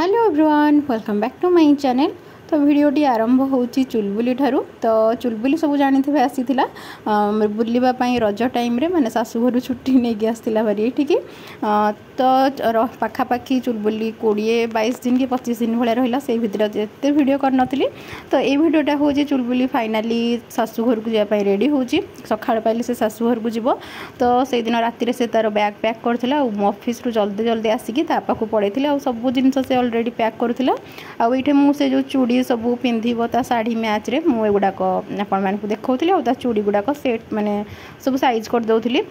Hello everyone welcome back to my channel. तो वीडियोटी आरंभ होची चुलबुली ठारू। तो चुलबुली सब जानी थे आसीथिला बुलिबा पई रज टाइम रे माने सासु घर छुट्टी नै गि आसीथिला भारी एठिकी। तो पाखापाखि चुलबुली 20-22 दिन कि 25 दिन भाया रहिला से भितर एते वीडियो कर नथिली। तो ए वीडियोटा होची चुलबुली फाइनाली सासु घर को जा पई रेडी होची। सखाळ पाइले से सासु घर को जिवो। तो से दिन राति रे से तार बैग पैक करथिला और ऑफिस रु जल्दी जल्दी आसिकी ता पाखु पड़ेथिला और सब जिनिस से ऑलरेडी पैक करथिला। आ एठे मु से जो चूड़ी सब पिंधिबो ता साड़ी मैच रे मु एगुडाक आपण मानकु देखौथिली और ता चूड़ी गुडाक सेट माने सब साइज कर दउथिली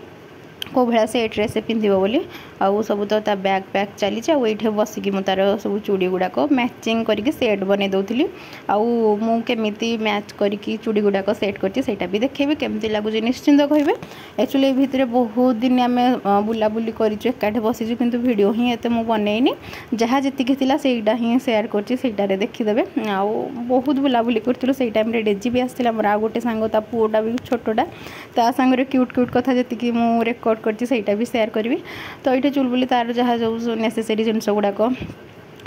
को भाया सेट रे से पिंधिबो बोली। आउ सब तो ता बैग पैक चली आ ये बसिकी मु तार सब चूड़ी गुडाक मैचिंग करके सेट बने दउथिली। आउ मु केमिति मैच करके चूड़ी गुडाक सेट करछि सेटा भी देखेबे केमिति लागु जे निश्चिंत कहबे। एक्चुअली ए भितरे बहुत दिन आमे बुला बुली करिछु एकाठे बसिछु किंतु वीडियो ही एते मु बनेइनी जहा जतिकी थिला सेटा ही शेयर करछि सेटा रे देखि देबे। आउ बहुत बुला बुली करथिलु सेई टाइम रे डेजी भी आस्थिला मोर आ गोटे सांग ता पुओटा भी छोटोटा ता सांग रे क्यूट क्यूट कथा जतिकी मु रेकॉर्ड करछि सेटा भी शेयर करबी। तो ये चुलबुली तार जहाँ जो नेसेसरी जिनस गुड़ाक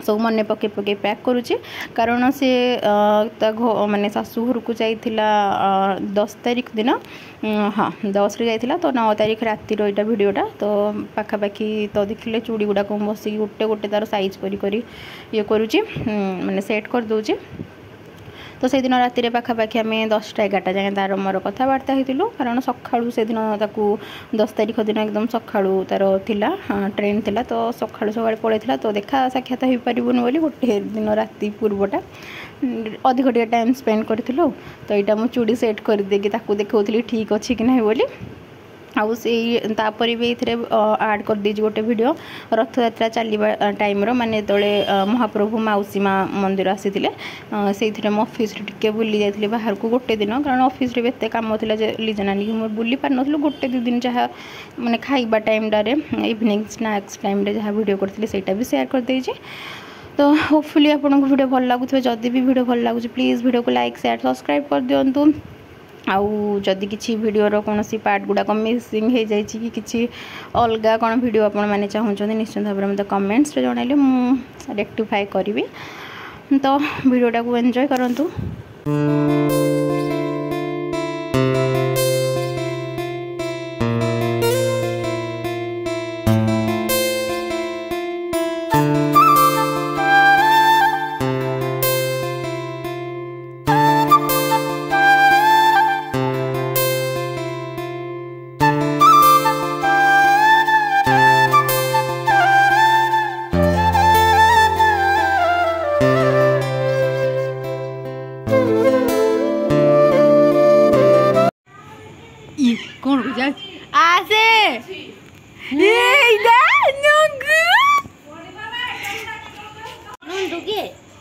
सब मन पके पके पैक करुच्ची कारण सी माने सासू घर को जाइथिला 10 तारीख दिन। हाँ 10 रे जाइथिला तो 9 तारीख राति रो वीडियोटा। तो पाखापाखि तो देखिले चूड़ी गुड़ाक बसिक गोटे गोटे तार साइज करी ये करुच्ची माने सेट कर दूची। तो से दिन राति पाखापाखि आम 10टा-11टा जाए तार मोर कथबार्ता होइतिलु कारण सकाळु से दिन ताकू 10 तारीख दिन एकदम सकाळु तार थिला ट्रेन थिला। तो सकाळु सकाळ पळेथिला तो देखा साक्षात हो पारिबुन बोली गोटे दिन राति पूर्वटा अधिक टिके टाइम स्पेंड करथिलु। तो यहाँ मु चूड़ी सेट कर देकी ताकू देखौथिली ठीक अछि कि नै बोली। आउ से तापर भी ये आड कर दी गोटे वीडियो रथ यात्रा चलवा टाइम माने तले महाप्रभु मौसी माँ मंदिर आसी से ऑफिस टिके बुली जाइए बाहर को गोटे दिन कारण ऑफिस रे एते काम थिला जे लीजना मोर बुली पार नथलु गोटे दु दिन जहाँ माने खाइबा टाइम डारे इवनिंग स्नैक्स टाइम रे जहाँ वीडियो करथिले सेटा भी शेयर कर देछि। तो होपफुली आपको वीडियो भल लगुथिबे जदि भी वीडियो भल लगुछि प्लीज वीडियो को लाइक शेयर सब्सक्राइब कर दियंतु। आउ जदि किसी वीडियोर कौन सी पार्ट गुड़ाक मिसिंग हो जाए कि किसी अलग कौन वीडियो आपण मैंने चाहते निश्चित भाव में मतलब कमेंट्स रे जणाइले मु रेक्टिफाई करी। तो वीडियोटा को एंजॉय करंतु। कौन आसे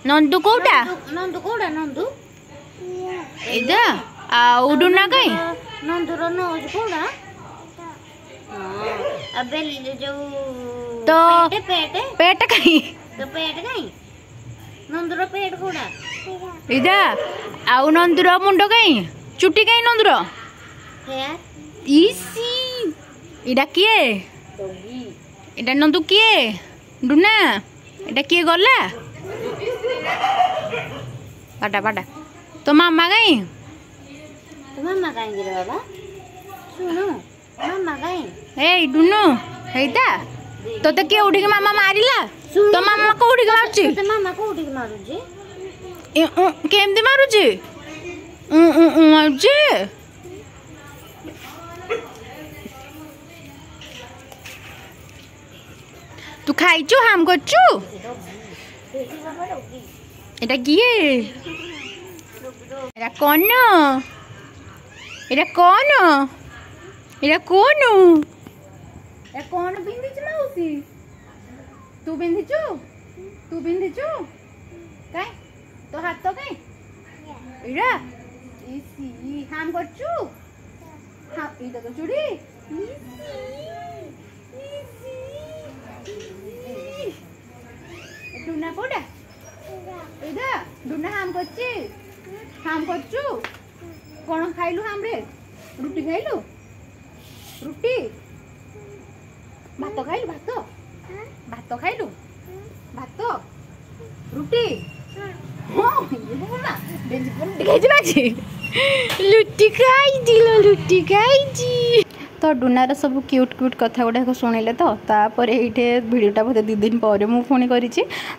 नंदू कोटा नंदू कोटा नंदू इदा उडुना कई नंदू रो नोज कोटा अबे जो तो पेट पेट कई तो पेट कई नंदू रो पेट कोटा इदा आउ नंदू रो मुंडो कई चुटी कई नंदू रो इसी इडा किए इडा नंदू किए डुना इडा किए गला पाटा पाटा तो मामा गई रे बाबा सुनो मामा गई ए डुनु हेता तो किए उठी के मामा मारिला तो मामा को उठी के मारुची तो मामा को उठी के मारुची केमती मारुची मारुची तू खाइचु हम करचु एटा किए एटा कौन एटा कौन एटा कौन एटा कौन बिंदिच मौसी तू बिंदिचु काई तो हाथ तो काई एटा इसी हम करचु हां इटा तो चुड़ी डुना कोडा इदा डुना हम करचु कौन खाइलु हमरे रुटी खाइलु रुटी भात खाइलु भात भात खाइलु भात रुटी हाँ रुटी खाई लुटी खाई तो डुनार सब क्यूट क्यूट कथा गुड़ाक शुणिले तो तापर ये भिडटा बोधे 2 दिन पर मुझे पुणी करी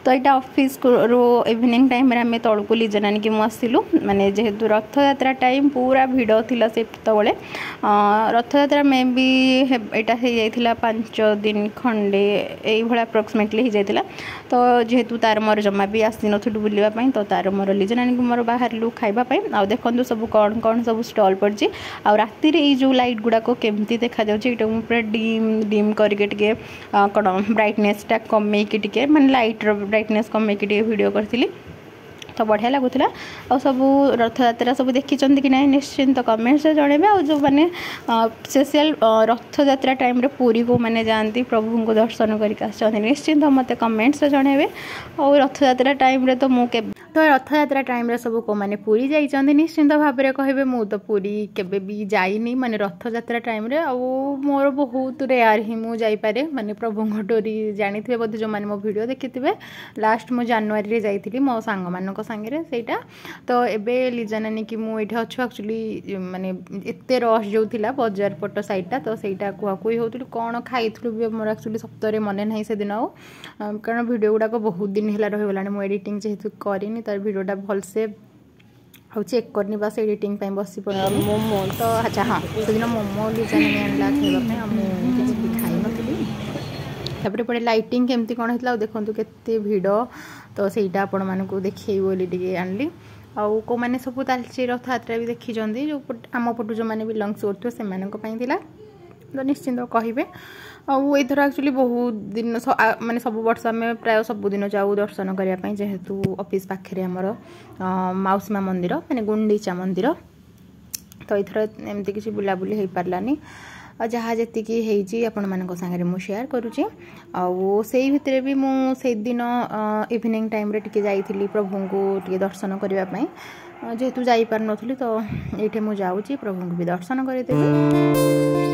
तो यहाँ ऑफिस रो इवनिंग टाइम आम तौक लीजा नानी कि मुझलु माने जेहेतु रथ यात्रा टाइम पूरा भिड़ थिला से तबले रथ यात्रा मे भी यहाँ 5 दिन खंडे ये अप्रोक्सीमेटली हो जाता तो जेहेतु तार मोर जमा भी आसी नुँ बुलापाई तो तार मोर लीजा नानी को मोर बाहर खावाई आ देखो सब कौन कौन सब स्टॉल पड़ी आ राति ये जो लाइट गुड़ाक केमती देखा जाऊँ पूरा डिम करके टे कौन ब्राइटनेसटा कमेकी माने लाइटर ब्राइटनेस कमेकी वीडियो करी तो बढ़िया लगुला आ सब रथ यात्रा सब देखी कि ना निश्चिंत कमेंट्स जनइबे आ जो मैंने स्पेशल रथ यात्रा टाइम रे पूरी को मैंने जाती प्रभु को दर्शन करके निश्चिंत मत कमेंट्स जनइबे और रथ यात्रा टाइम रे तो मुझे तो रथ यात्रा टाइम रे सब को मैंने पूरी जाइए निश्चिंत भाव में कहे मु तो पूरी केबे भी जाइनी माने रथ यात्रा टाइम रे आ मोर बहुत रेयर ही मु जाइपारे माने प्रभु डोरी जानी बोधे जो मैंने मो वीडियो देखी लास्ट मु जनवरी जाइली मो सांग मान सांगे सेटा तो एबे लीजा नानी कि मुझे अच्छु एक्चुअली माने एते रश जो थिला बजार पट साइडटा तो सेटा कुआकुई होतुली कौन खाइथलु भी मोर एक्चुअली सप्तरे मने नहीं से दिन आउ कारण वीडियो गुड़ाक बहुत दिन है रहीगला मुझे एडिटिंग जेहेतु करिनी तार वीडियोटा भलसे आउ चेक करनी बस एडिटिंग पे बसी पड़ा मोमो तो अच्छा हाँ से दिन मोमो लीजा नानी आनला खाइबा खाई नथिली तापर पड़े लाइटिंग केमती कौन होता देखो केते भिड़ तो सहीटा आपण मानक देखी बोली टे आनली आउ को मैंने सब तालची रथ यात्रा भी देखी जो आम पटू जो मैंने बिलंग्स करते से तो निश्चिंत कहे आईथर एक्चुअली बहुत दिन माने सब वर्ष आम प्राय सबुदिन जाऊ दर्शन करने जेहेतु ऑफिस पाखे आमर माउसीमा मंदिर माने गुंडीचा मंदिर तो एथर एमती किसी बुलाबुली हो पारानी जहाँ जी आपण मान सागर मु शेयर करुँचे आई भितर भी मुझे दिन इवनिंग टाइम रे टिके जाइली प्रभु को टिके दर्शन करने जेहेतु जापार नी तो ये मुझे जाऊँगी प्रभु को भी दर्शन करदेवी।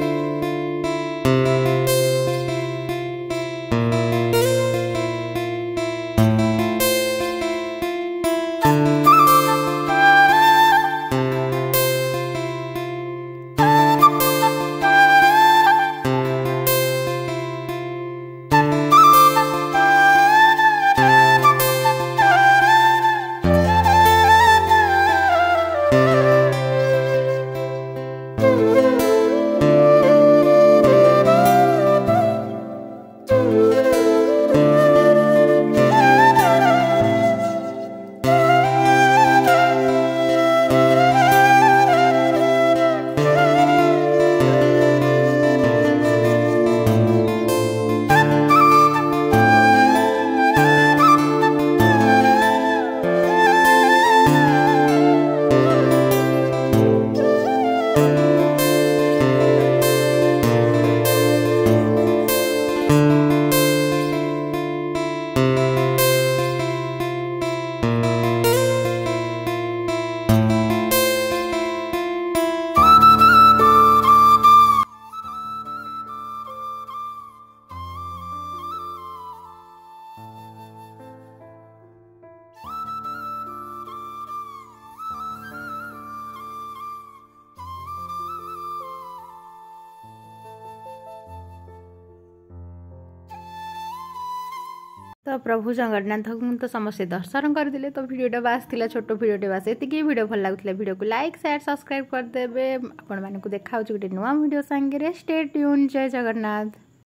तो प्रभु जगन्नाथ को तो समस्त दर्शन करदे तो वीडियो बास थिला छोटो वीडियो बास ये वीडियो भल लगुला वीडियो को लाइक शेयर सब्सक्राइब करदेवे आपण मानक देखा गोटे नुआ वीडियो सांगे स्टे ट्यून। जय जगन्नाथ।